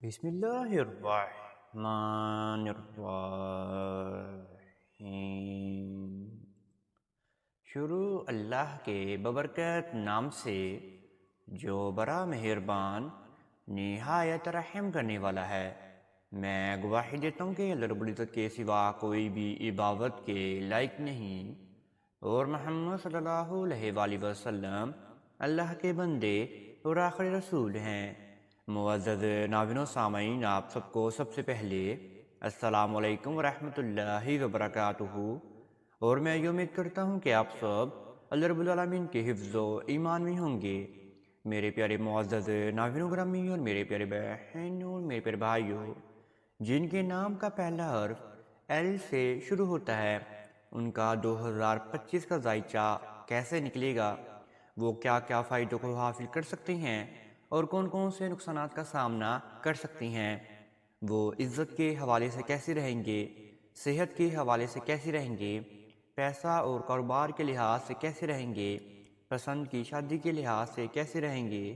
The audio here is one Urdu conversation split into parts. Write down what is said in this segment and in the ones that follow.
بسم اللہ الرحمن الرحیم۔ شروع اللہ کے ببرکت نام سے جو بڑا مہربان نہایت رحم کرنے والا ہے۔ میں گواہی دیتا ہوں کہ اللہ رب العزت کے سوا کوئی بھی عبادت کے لائق نہیں، اور محمد صلی اللہ علیہ وآلہ وسلم اللہ کے بندے اور آخری رسول ہیں۔ معزز ناظرین و سامعین، آپ سب کو سب سے پہلے السلام علیکم ورحمۃ اللہ وبرکاتہ، اور میں یہ امید کرتا ہوں کہ آپ سب اللہ رب العالمین کے حفظ و ایمان میں ہوں گے۔ میرے پیارے معزز ناظرین و گرامی اور میرے پیارے بہنوں اور میرے پیارے بھائیوں، جن کے نام کا پہلا حرف ایل سے شروع ہوتا ہے، ان کا 2025 کا ذائچہ کیسے نکلے گا، وہ کیا کیا فائدوں کو حاصل کر سکتے ہیں اور کون کون سے نقصانات کا سامنا کر سکتی ہیں، وہ عزت کے حوالے سے کیسے رہیں گے، صحت کے حوالے سے کیسے رہیں گے، پیسہ اور کاروبار کے لحاظ سے کیسے رہیں گے، پسند کی شادی کے لحاظ سے کیسے رہیں گے،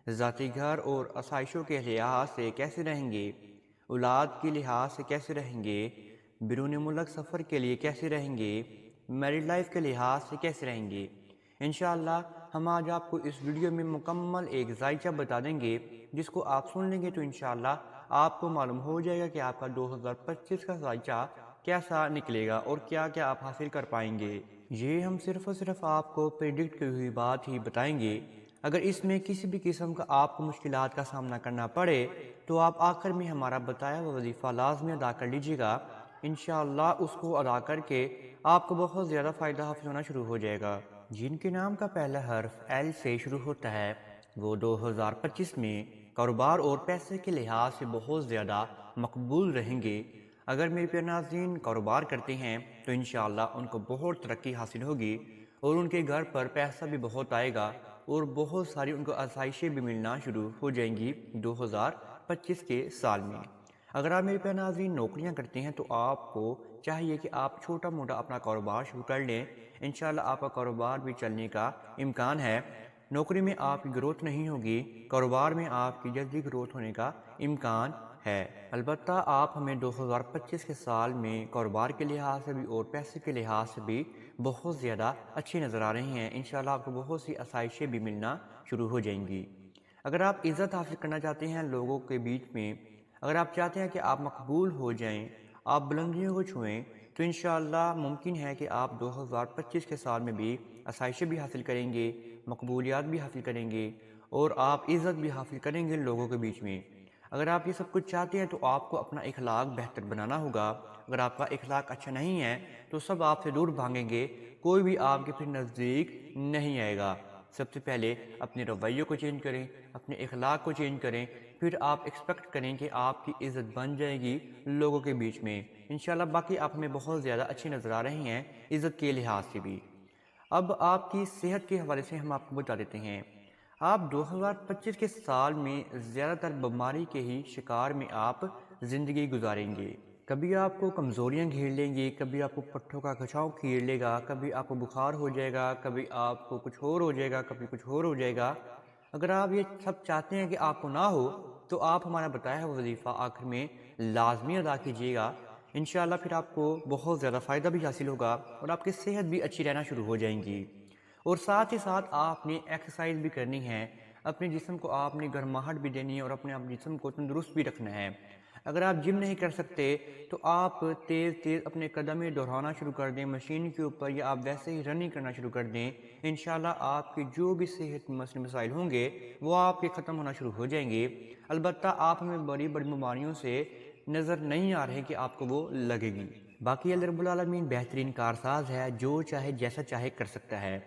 ذاتی گھر اور آسائشوں کے لحاظ سے کیسے رہیں گے، اولاد کے لحاظ سے کیسے رہیں گے، بیرون ملک سفر کے لیے کیسے رہیں گے، میرڈ لائف کے لحاظ سے کیسے رہیں گے۔ انشاءاللہ ہم آج آپ کو اس ویڈیو میں مکمل ایک ذائچہ بتا دیں گے، جس کو آپ سن لیں گے تو انشاءاللہ آپ کو معلوم ہو جائے گا کہ آپ کا 2025 کا ذائچہ کیسا نکلے گا اور کیا کیا آپ حاصل کر پائیں گے۔ یہ ہم صرف اور صرف آپ کو پریڈکٹ کی ہوئی بات ہی بتائیں گے۔ اگر اس میں کسی بھی قسم کا آپ کو مشکلات کا سامنا کرنا پڑے تو آپ آخر میں ہمارا بتایا ہوا وظیفہ لازمی ادا کر لیجیے گا۔ انشاءاللہ اس کو ادا کر کے آپ کو بہت زیادہ فائدہ حاصل ہونا شروع ہو جائے گا۔ جن کے نام کا پہلا حرف ایل سے شروع ہوتا ہے، وہ 2025 میں کاروبار اور پیسے کے لحاظ سے بہت زیادہ مقبول رہیں گے۔ اگر میرے پیارے ناظرین کاروبار کرتے ہیں تو انشاءاللہ ان کو بہت ترقی حاصل ہوگی، اور ان کے گھر پر پیسہ بھی بہت آئے گا، اور بہت ساری ان کو آسائشیں بھی ملنا شروع ہو جائیں گی 2025 کے سال میں۔ اگر آپ میرے پیارے ناظرین نوکریاں کرتے ہیں تو آپ کو چاہیے کہ آپ چھوٹا موٹا اپنا کاروبار شروع کر لیں۔ انشاءاللہ آپ کا کاروبار بھی چلنے کا امکان ہے۔ نوکری میں آپ کی گروتھ نہیں ہوگی، کاروبار میں آپ کی جلدی گروتھ ہونے کا امکان ہے۔ البتہ آپ ہمیں 2025 کے سال میں کاروبار کے لحاظ سے بھی اور پیسے کے لحاظ سے بھی بہت زیادہ اچھی نظر آ رہی ہیں۔ انشاءاللہ آپ کو بہت سی آسائشیں بھی ملنا شروع ہو جائیں گی۔ اگر آپ عزت حاصل کرنا چاہتے ہیں لوگوں کے بیچ میں، اگر آپ چاہتے ہیں کہ آپ مقبول ہو جائیں، آپ بلندیوں کو چھوئیں، تو انشاءاللہ ممکن ہے کہ آپ 2025 کے سال میں بھی آسائشیں بھی حاصل کریں گے، مقبولیات بھی حاصل کریں گے، اور آپ عزت بھی حاصل کریں گے لوگوں کے بیچ میں۔ اگر آپ یہ سب کچھ چاہتے ہیں تو آپ کو اپنا اخلاق بہتر بنانا ہوگا۔ اگر آپ کا اخلاق اچھا نہیں ہے تو سب آپ سے دور بھاگیں گے، کوئی بھی آپ کے پھر نزدیک نہیں آئے گا۔ سب سے پہلے اپنے رویے کو چینج کریں، اپنے اخلاق کو چینج کریں، پھر آپ ایکسپیکٹ کریں کہ آپ کی عزت بن جائے گی لوگوں کے بیچ میں۔ انشاءاللہ باقی آپ میں بہت زیادہ اچھی نظر آ رہی ہیں عزت کے لحاظ سے بھی۔ اب آپ کی صحت کے حوالے سے ہم آپ کو بتا دیتے ہیں۔ آپ 2025 کے سال میں زیادہ تر بیماری کے ہی شکار میں آپ زندگی گزاریں گے۔ کبھی آپ کو کمزوریاں گھیر لیں گی، کبھی آپ کو پٹھوں کا کھچاؤ گھیر لے گا، کبھی آپ کو بخار ہو جائے گا، کبھی آپ کو کچھ اور ہو جائے گا، کبھی کچھ اور ہو جائے گا۔ اگر آپ یہ سب چاہتے ہیں کہ آپ کو نہ ہو تو آپ ہمارا بتایا ہوا وظیفہ آخر میں لازمی ادا کیجیے گا۔ انشاءاللہ پھر آپ کو بہت زیادہ فائدہ بھی حاصل ہوگا اور آپ کی صحت بھی اچھی رہنا شروع ہو جائیں گی۔ اور ساتھ ہی ساتھ آپ نے ایکسرسائز بھی کرنی ہے، اپنے جسم کو آپ نے گرماہٹ بھی دینی ہے اور اپنے جسم کو تندرست بھی رکھنا ہے۔ اگر آپ جم نہیں کر سکتے تو آپ تیز تیز اپنے قدمیں دہرانا شروع کر دیں مشین کے اوپر، یا آپ ویسے ہی رننگ کرنا شروع کر دیں۔ انشاءاللہ آپ کے جو بھی صحت مسائل ہوں گے وہ آپ کے ختم ہونا شروع ہو جائیں گے۔ البتہ آپ ہمیں بڑی بڑی بیماریوں سے نظر نہیں آ رہے کہ آپ کو وہ لگے گی۔ باقی اللہ رب العالمین بہترین کارساز ہے، جو چاہے جیسا چاہے کر سکتا ہے۔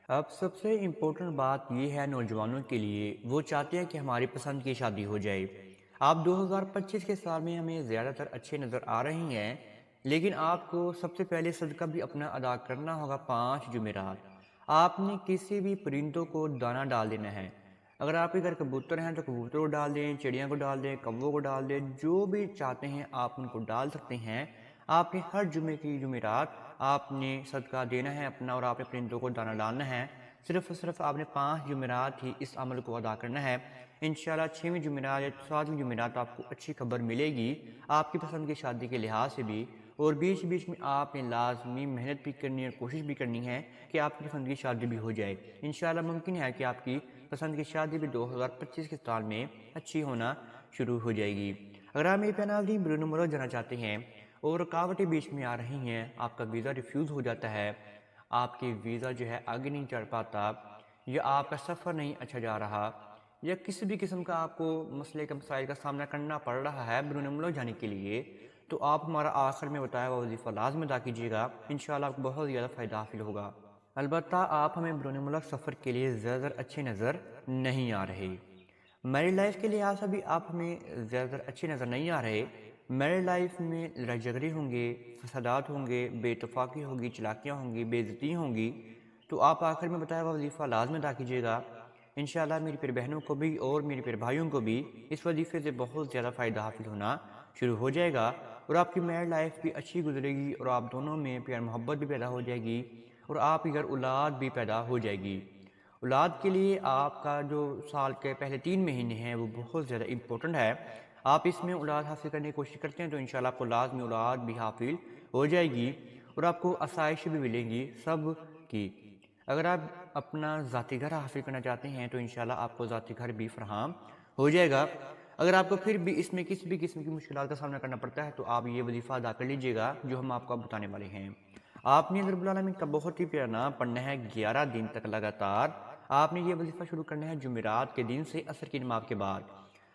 اب سب سے امپورٹنٹ بات یہ ہے نوجوانوں کے لیے، وہ چاہتے ہیں کہ ہماری پسند کی شادی ہو جائے۔ آپ 2025 کے سال میں ہمیں زیادہ تر اچھے نظر آ رہی ہیں، لیکن آپ کو سب سے پہلے صدقہ بھی اپنا ادا کرنا ہوگا 5 جمعرات۔ آپ نے کسی بھی پرندوں کو دانہ ڈال دینا ہے۔ اگر آپ کے گھر کبوتر ہیں تو کبوتر کو ڈال دیں، چڑیاں کو ڈال دیں، کووں کو ڈال دیں، جو بھی چاہتے ہیں آپ ان کو ڈال سکتے ہیں۔ آپ نے ہر جمعے کی جمعرات آپ نے صدقہ دینا ہے اپنا، اور آپ نے پرندوں کو دانہ ڈالنا ہے۔ صرف اور صرف آپ نے 5 جمعرات ہی اس عمل کو ادا کرنا ہے۔ انشاءاللہ 6ویں جمعرات یا 7ویں جمعرات آپ کو اچھی خبر ملے گی آپ کی پسند کی شادی کے لحاظ سے بھی، اور بیچ بیچ میں آپ نے لازمی محنت بھی کرنی ہے اور کوشش بھی کرنی ہے کہ آپ کی پسند کی شادی بھی ہو جائے۔ انشاءاللہ ممکن ہے کہ آپ کی پسند کی شادی بھی 2025 کے سال میں اچھی ہونا شروع ہو جائے گی۔ اگر آپ میرے پیارے ناظرین بیرون ملک جانا چاہتے ہیں اور رکاوٹیں بیچ میں آ رہی ہیں، آپ کا ویزا ریفیوز ہو جاتا ہے، آپ کی ویزا جو ہے آگے نہیں چڑھ پاتا، یا آپ کا سفر نہیں اچھا جا رہا، یا کسی بھی قسم کا آپ کو مسئلے کا مسائل کا سامنا کرنا پڑ رہا ہے بیرون ملک جانے کے لیے، تو آپ ہمارا آخر میں بتایا ہوا وظیفہ لازم ادا کیجیے گا۔ انشاءاللہ آپ کو بہت زیادہ فائدہ حاصل ہوگا۔ البتہ آپ ہمیں بیرون ملک سفر کے لیے زیادہ اچھے نظر نہیں آ رہے، میری لائف کے لحاظ سے بھی آپ ہمیں زیادہ اچھے نظر نہیں آ رہے۔ میری لائف میں لڑائی جھگڑے ہوں گے، فسادات ہوں گے، بے اتفاقی ہوگی، چلاکیاں ہوں گی، بے عزتی ہوں گی، تو آپ آخر میں بتایا ہوا وظیفہ لازم ادا کیجیے گا۔ انشاءاللہ میری پیارے بہنوں کو بھی اور میرے پیارے بھائیوں کو بھی اس وظیفے سے بہت زیادہ فائدہ حاصل ہونا شروع ہو جائے گا، اور آپ کی میرڈ لائف بھی اچھی گزرے گی، اور آپ دونوں میں پیار محبت بھی پیدا ہو جائے گی، اور آپ کی گھر اولاد بھی پیدا ہو جائے گی۔ اولاد کے لیے آپ کا جو سال کے پہلے 3 مہینے ہیں وہ بہت زیادہ امپورٹنٹ ہے۔ آپ اس میں اولاد حاصل کرنے کی کوشش کرتے ہیں تو انشاءاللہ آپ کو لازمی اولاد بھی حاصل ہو جائے گی، اور آپ کو آسائش بھی ملیں گی سب کی۔ اگر آپ اپنا ذاتی گھر حاصل کرنا چاہتے ہیں تو انشاءاللہ آپ کو ذاتی گھر بھی فراہم ہو جائے گا۔ اگر آپ کو پھر بھی اس میں کسی بھی قسم کی مشکلات کا سامنا کرنا پڑتا ہے تو آپ یہ وظیفہ ادا کر لیجئے گا جو ہم آپ کو بتانے والے ہیں۔ آپ نے رب العالمین کا بہت ہی پیارا نام پڑھنا ہے 11 دن تک لگاتار۔ آپ نے یہ وظیفہ شروع کرنا ہے جمعرات کے دن سے عصر کی نماز کے بعد۔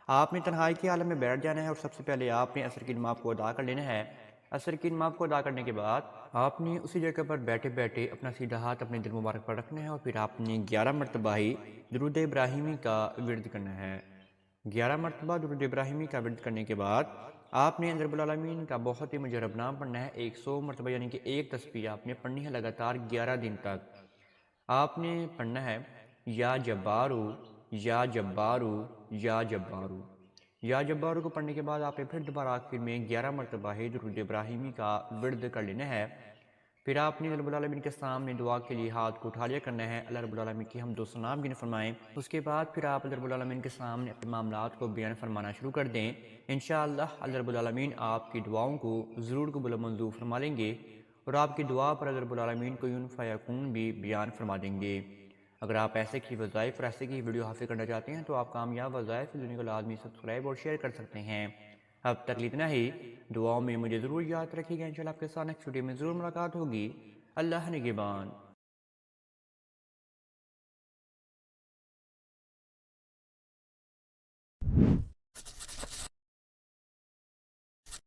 آپ نے تنہائی کے عالم میں بیٹھ جانا ہے، اور سب سے پہلے آپ نے عصر کی نماز کو ادا کر لینا ہے۔ عصر کی نماز کو ادا کرنے کے بعد آپ نے اسی جگہ پر بیٹھے بیٹھے اپنا سیدھا ہاتھ اپنے دل مبارک پر رکھنا ہے، اور پھر آپ نے 11 مرتبہ ہی درود ابراہیمی کا ورد کرنا ہے۔ 11 مرتبہ درود ابراہیمی کا ورد کرنے کے بعد آپ نے رب العالمین کا بہت ہی مجرب نام پڑھنا ہے 100 مرتبہ، یعنی کہ ایک تسبیح آپ نے پڑھنی ہے لگاتار 11 دن تک۔ آپ نے پڑھنا ہے یا جبارو یا جبارو یا جبارو۔ یا جبارو کو پڑھنے کے بعد آپ نے پھر دوبارہ آخر میں 11 مرتبہ ہی درود ابراہیمی کا ورد کر لینا ہے۔ پھر آپ نے رب العالمین کے سامنے دعا کے لیے ہاتھ کو اٹھا لیا کرنا ہے، اللہ رب العالمین کی حمد و ثنا گن فرمائیں۔ اس کے بعد پھر آپ رب العالمین کے سامنے اپنے معاملات کو بیان فرمانا شروع کر دیں۔ انشاءاللہ اللہ رب العالمین آپ کی دعاؤں کو ضرور قبول و منظور فرما لیں گے، اور آپ کی دعا پر اللہ رب العالمین کو یون فیکون بھی بیان فرما دیں گے۔ اگر آپ ایسے کی وظائف اور ایسے کی ویڈیو حاصل کرنا چاہتے ہیں تو آپ کامیاب وظائف کی دنیا کو لازمی سبسکرائب اور شیئر کر سکتے ہیں۔ اب تک اتنا ہی، دعاؤں میں مجھے ضرور یاد رکھیے گا، انشاءاللہ آپ کے ساتھ نیکسٹ ویڈیو میں ضرور ملاقات ہوگی۔ اللہ نگہبان۔